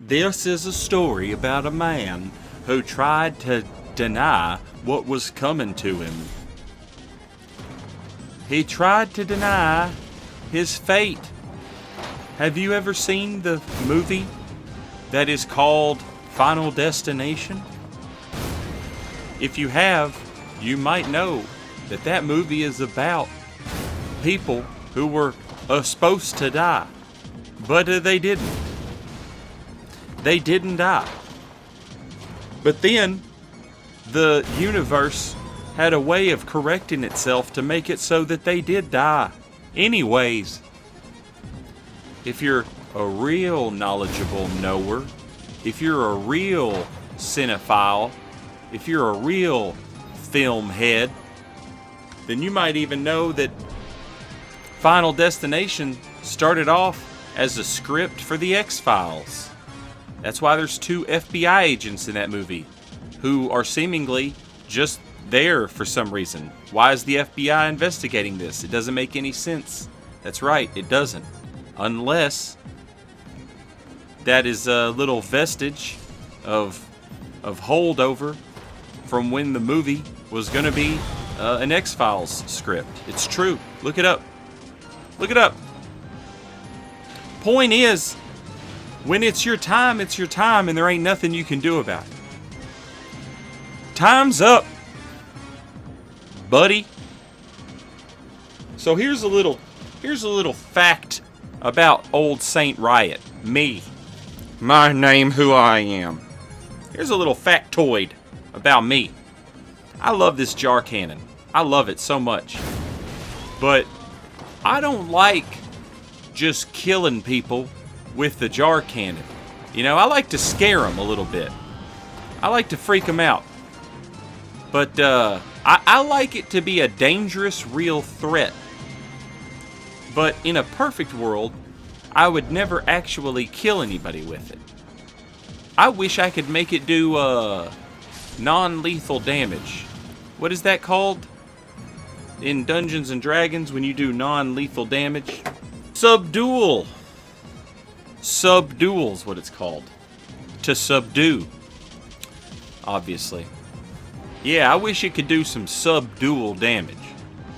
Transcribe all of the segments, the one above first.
This is a story about a man who tried to deny what was coming to him. He tried to deny his fate. Have you ever seen the movie that is called Final Destination? If you have, you might know that that movie is about people who were supposed to die, but they didn't. They didn't die. But then the universe had a way of correcting itself to make it so that they did die. Anyways, if you're a real knowledgeable knower, if you're a real cinephile, if you're a real film head, then you might even know that Final Destination started off as a script for the X-Files. That's why there's two FBI agents in that movie who are seemingly just there for some reason. Why is the FBI investigating this? It doesn't make any sense. That's right, it doesn't. Unless that is a little vestige of holdover from when the movie was going to be an X-Files script. It's true. Look it up. Look it up. Point is, when it's your time, and there ain't nothing you can do about it. Time's up, buddy. So here's a little fact about old Saint Riot. Me. My name, who I am. Here's a little factoid about me. I love this jar cannon. I love it so much. But I don't like just killing people with the jar cannon. You know, I like to scare them a little bit. I like to freak them out. But I like it to be a dangerous, real threat. But in a perfect world, I would never actually kill anybody with it. I wish I could make it do non-lethal damage. What is that called in Dungeons and Dragons when you do non-lethal damage? Subdual. Subdual's what it's called. To subdue. Obviously. Yeah, I wish it could do some subdual damage.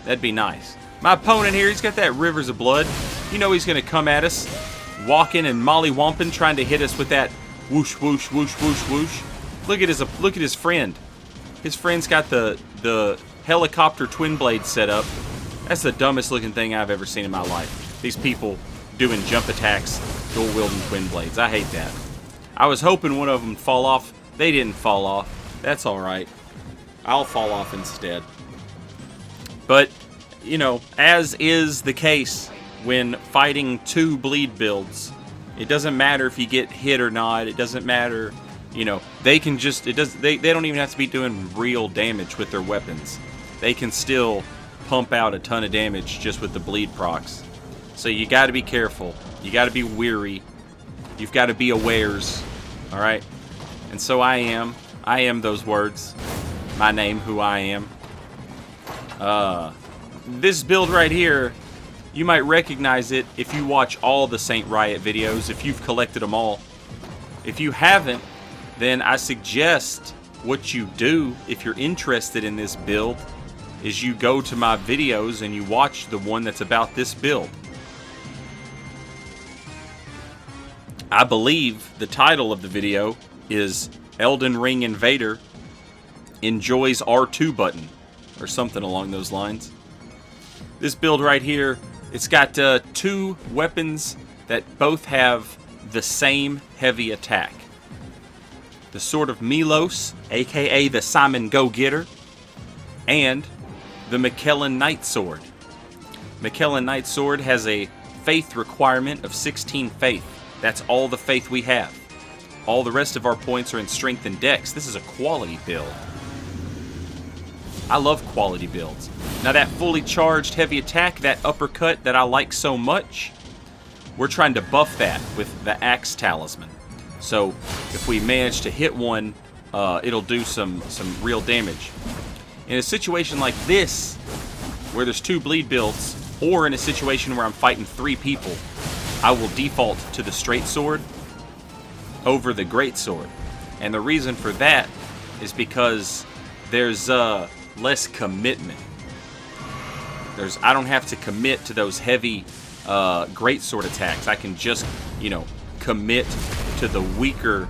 That'd be nice. My opponent here, he's got that Rivers of Blood. You know he's going to come at us, walking and mollywomping, trying to hit us with that whoosh, whoosh, whoosh, whoosh, whoosh. Look at his friend. His friend's got the helicopter twin blade set up. That's the dumbest looking thing I've ever seen in my life. These people doing jump attacks, dual wielding twin blades. I hate that. I was hoping one of them would fall off. They didn't fall off. That's alright. I'll fall off instead. But, you know, as is the case when fighting two bleed builds, it doesn't matter if you get hit or not. It doesn't matter, you know, they can just, they don't even have to be doing real damage with their weapons. They can still pump out a ton of damage just with the bleed procs. So you got to be careful. You got to be weary. You've got to be awares. All right? And so I am. I am those words. My name, who I am. This build right here, you might recognize it if you watch all the Saint Riot videos, if you've collected them all. If you haven't, then I suggest what you do if you're interested in this build is you go to my videos and you watch the one that's about this build. I believe the title of the video is Elden Ring Invader enjoys R2 button or something along those lines. This build right here, it's got two weapons that both have the same heavy attack. The Sword of Milos, aka the Simon Go-Getter, and the McKellen Knight Sword. McKellen Knight Sword has a faith requirement of 16 faith. That's all the faith we have. All the rest of our points are in strength and dex. This is a quality build. I love quality builds. Now that fully charged heavy attack, that uppercut that I like so much, we're trying to buff that with the Axe Talisman. So if we manage to hit one, it'll do some real damage. In a situation like this, where there's two bleed builds, or in a situation where I'm fighting three people, I will default to the straight sword. over the greatsword. And the reason for that is because there's less commitment. I don't have to commit to those heavy greatsword attacks. I can just, commit to the weaker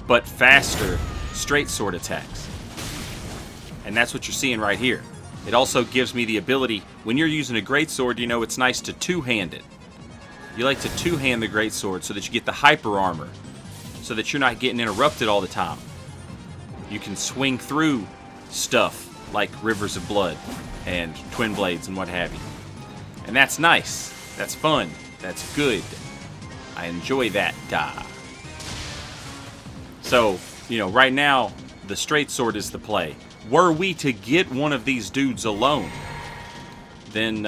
but faster straight sword attacks. And that's what you're seeing right here. It also gives me the ability, when you're using a greatsword, it's nice to two-hand it. You like to two-hand the greatsword so that you get the hyper armor, so that you're not getting interrupted all the time. You can swing through stuff like Rivers of Blood and Twin Blades and what have you. And that's nice. That's fun. That's good. I enjoy that. So, right now, the straight sword is the play. Were we to get one of these dudes alone, then,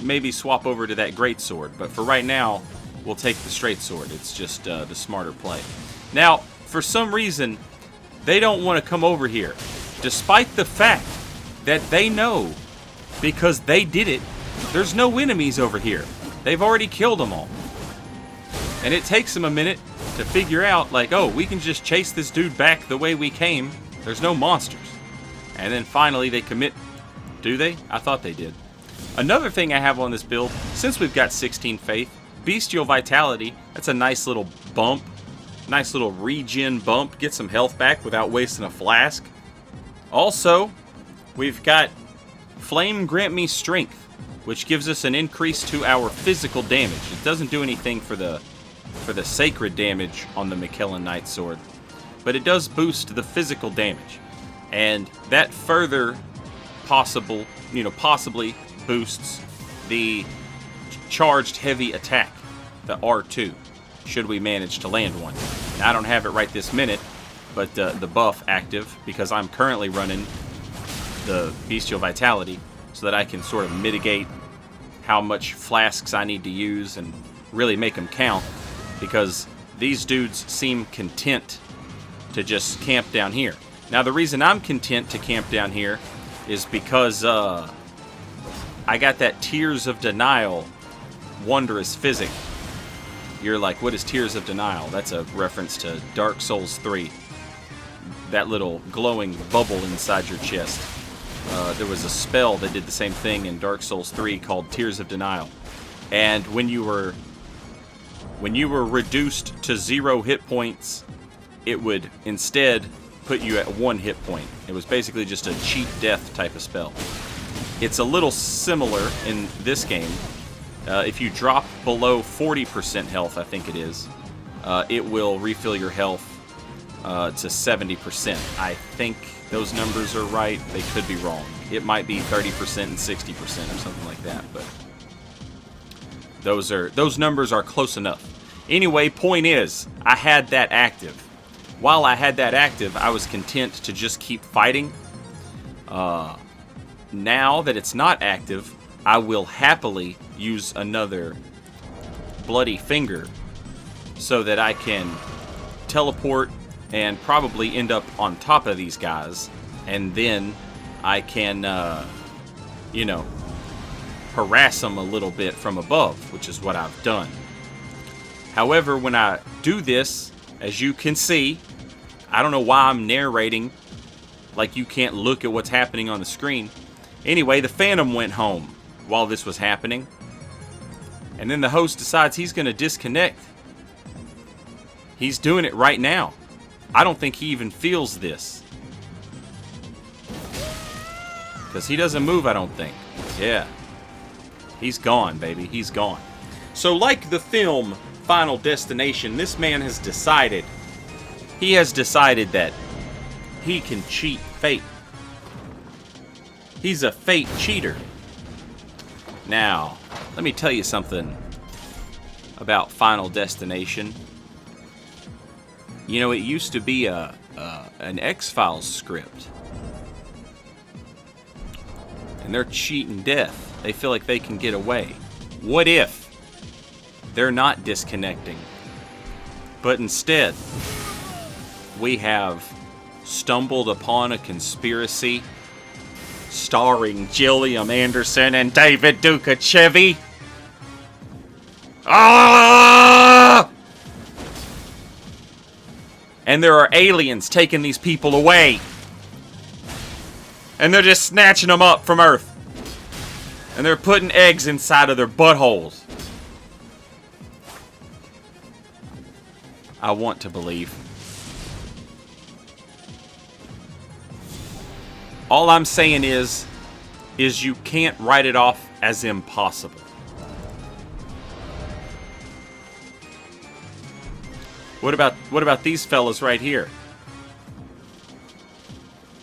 maybe swap over to that greatsword. But for right now, we'll take the straight sword. It's just the smarter play. Now, for some reason, they don't want to come over here, despite the fact that they know, because they did it, there's no enemies over here. They've already killed them all. And it takes them a minute to figure out, like, oh, we can just chase this dude back the way we came. There's no monsters. And then finally they commit. Do they? I thought they did. Another thing I have on this build, since we've got 16 faith, Bestial Vitality, that's a nice little bump. Nice little regen bump. Get some health back without wasting a flask. Also, we've got Flame Grant Me Strength, which gives us an increase to our physical damage. It doesn't do anything for the sacred damage on the McKellen Knight Sword, but it does boost the physical damage. And that further possibly boosts the charged heavy attack, the R2, should we manage to land one. Now, I don't have it right this minute, but the buff active, because I'm currently running the Bestial Vitality, so that I can sort of mitigate how much flasks I need to use and really make them count, because these dudes seem content to just camp down here. Now, the reason I'm content to camp down here is because I got that Tears of Denial wondrous physic. You're like, what is Tears of Denial? That's a reference to Dark Souls 3. That little glowing bubble inside your chest. There was a spell that did the same thing in Dark Souls 3 called Tears of Denial. And when you were reduced to 0 hit points, it would instead put you at 1 hit point. It was basically just a cheat death type of spell. It's a little similar in this game. If you drop below 40% health, I think it is, it will refill your health to 70%. I think those numbers are right. They could be wrong. It might be 30% and 60% or something like that, but those numbers are close enough. Anyway, point is, I had that active. While I had that active, I was content to just keep fighting. Now that it's not active, I will happily use another bloody finger so that I can teleport and probably end up on top of these guys, and then I can, harass them a little bit from above, which is what I've done. However, when I do this, as you can see, I don't know why I'm narrating like you can't look at what's happening on the screen. Anyway, the Phantom went home while this was happening, and then the host decides he's going to disconnect. He's doing it right now. I don't think he even feels this, because he doesn't move, I don't think. Yeah. He's gone, baby. He's gone. So like the film Final Destination, this man has decided. He has decided that he can cheat fate. He's a fate cheater. Now, let me tell you something about Final Destination. You know, it used to be an X-Files script. And they're cheating death. They feel like they can get away. What if they're not disconnecting, but instead we have stumbled upon a conspiracy starring Gilliam Anderson and David Duchovny? Ah! And there are aliens taking these people away. And they're just snatching them up from Earth. And they're putting eggs inside of their buttholes. I want to believe. All I'm saying is you can't write it off as impossible. What about these fellas right here?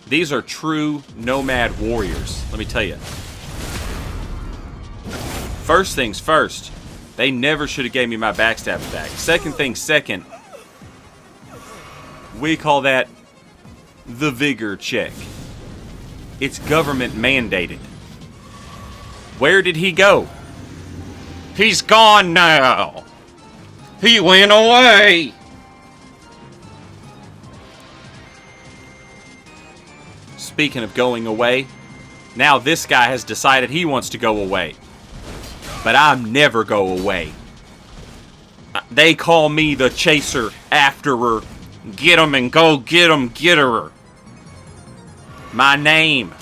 These are true nomad warriors, let me tell you. First things first, they never should have gave me my backstabbing back. Second thing second, we call that the vigor check. It's government mandated. Where did he go? He's gone now. He went away. Speaking of going away, now this guy has decided he wants to go away. But I'm never go away. They call me the chaser, afterer, get 'em and go get 'em, getterer. My name,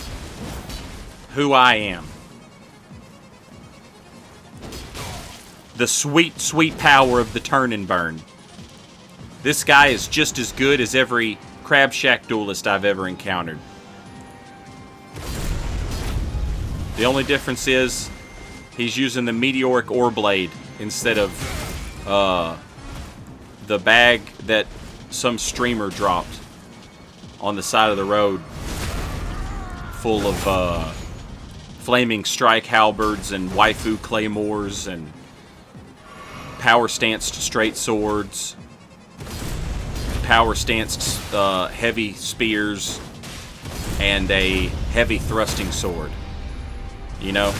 who I am. The sweet, sweet power of the turn and burn. This guy is just as good as every Crab Shack duelist I've ever encountered. The only difference is he's using the meteoric ore blade instead of the bag that some streamer dropped on the side of the road full of flaming strike halberds and waifu claymores and power stanced straight swords, power stanced heavy spears, and a heavy thrusting sword. You know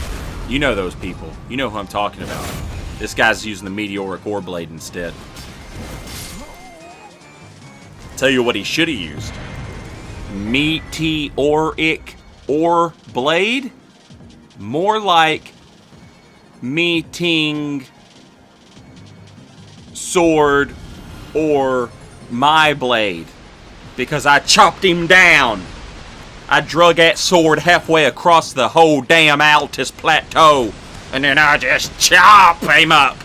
those people. You know who I'm talking about. This guy's using the meteoric ore blade instead. Tell you what he should have used. Meteoric ore blade? More like meeting sword or my blade. Because I chopped him down. I drug that sword halfway across the whole damn Altus Plateau, and then I just chop him up.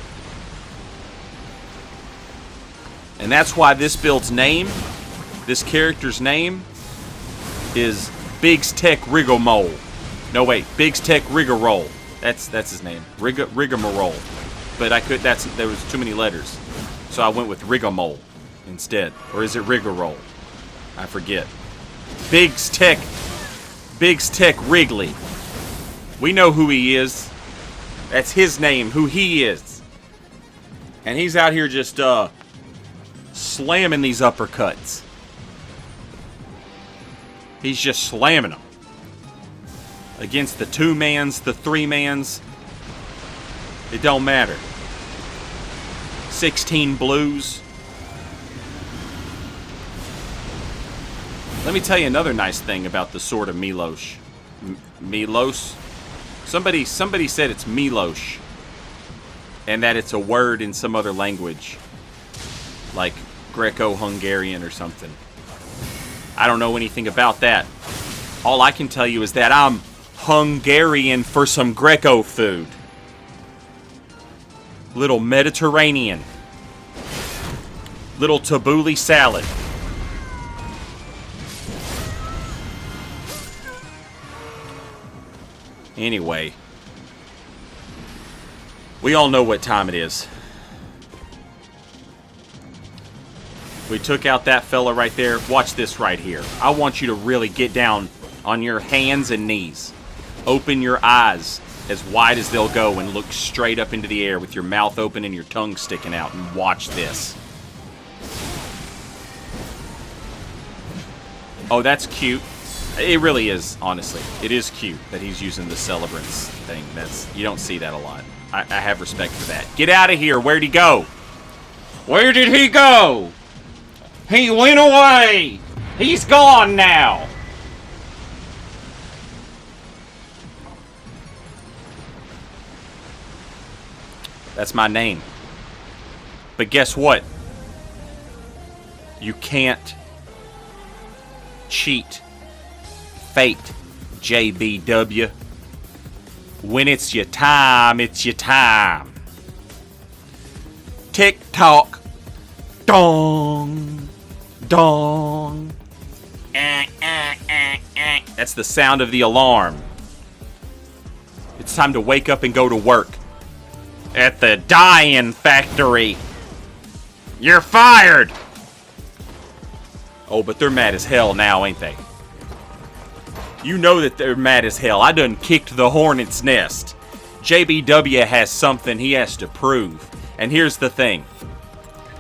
And that's why this build's name, this character's name, is Biggs Tech Rigmarole. No wait, Biggs Tech Rigmarole. That's his name, Rigmarole. But there was too many letters, so I went with Rigmarole instead. Or is it Rigmarole? I forget. Biggs Tech Wrigley. We know who he is. That's his name, who he is. And he's out here just slamming these uppercuts. He's just slamming them. Against the 2-mans, the 3-mans. It don't matter. 16 blues. Let me tell you another nice thing about the Sword of Milos. Milos? Somebody said it's Milos. And that it's a word in some other language. Like Greco-Hungarian or something. I don't know anything about that. All I can tell you is that I'm Hungarian for some Greco food. Little Mediterranean. Little tabbouleh salad. Anyway, we all know what time it is. We took out that fella right there. Watch this right here. I want you to really get down on your hands and knees. Open your eyes as wide as they'll go and look straight up into the air with your mouth open and your tongue sticking out, and watch this. Oh, that's cute. It really is, honestly. It is cute that he's using the celebrants thing. You don't see that a lot. I have respect for that. Get out of here. Where'd he go? Where did he go? He went away. He's gone now. That's my name. But guess what? You can't cheat fate, JBW. When it's your time, it's your time. Tick tock. Dong. Dong. That's the sound of the alarm. It's time to wake up and go to work. At the dye-in factory. You're fired! Oh, but they're mad as hell now, ain't they? You know that they're mad as hell. I done kicked the hornet's nest. JBW has something he has to prove. And here's the thing.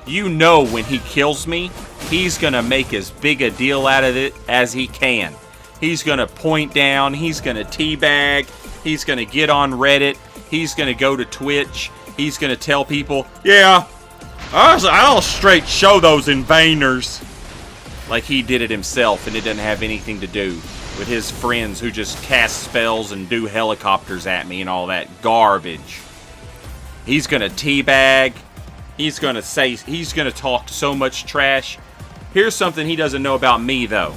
You know when he kills me, he's gonna make as big a deal out of it as he can. He's gonna point down, he's gonna teabag, he's gonna get on Reddit, he's gonna go to Twitch, he's gonna tell people, yeah, I'll straight show those invaders. Like he did it himself and it doesn't have anything to do with his friends who just cast spells and do helicopters at me and all that garbage. He's gonna teabag. He's gonna talk so much trash. Here's something he doesn't know about me, though.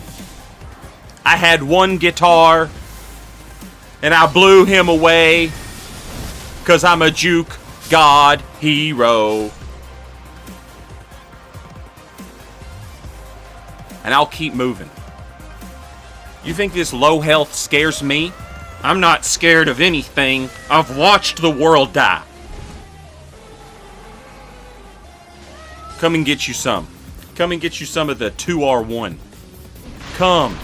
I had one guitar, and I blew him away, 'cause I'm a juke god hero. And I'll keep moving. You think this low health scares me? I'm not scared of anything. I've watched the world die. Come and get you some. Come and get you some of the 2R1. Come.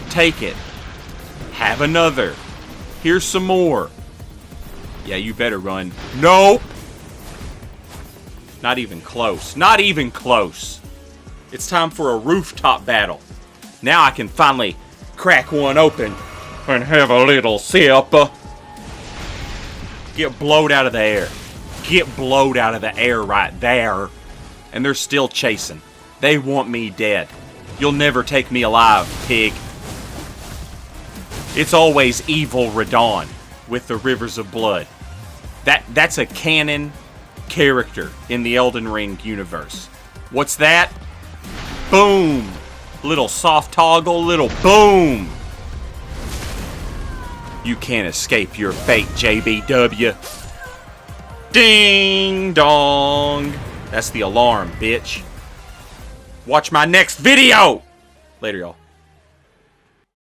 Take it. Have another. Here's some more. Yeah, you better run. Nope. Not even close. Not even close. It's time for a rooftop battle. Now I can finally crack one open and have a little sip. Get blowed out of the air. Get blowed out of the air right there. And they're still chasing. They want me dead. You'll never take me alive, pig. It's always evil Radon with the rivers of blood. That's a canon character in the Elden Ring universe. What's that? Boom! Little soft toggle, little boom! You can't escape your fate, JBW. Ding dong! That's the alarm, bitch. Watch my next video! Later, y'all.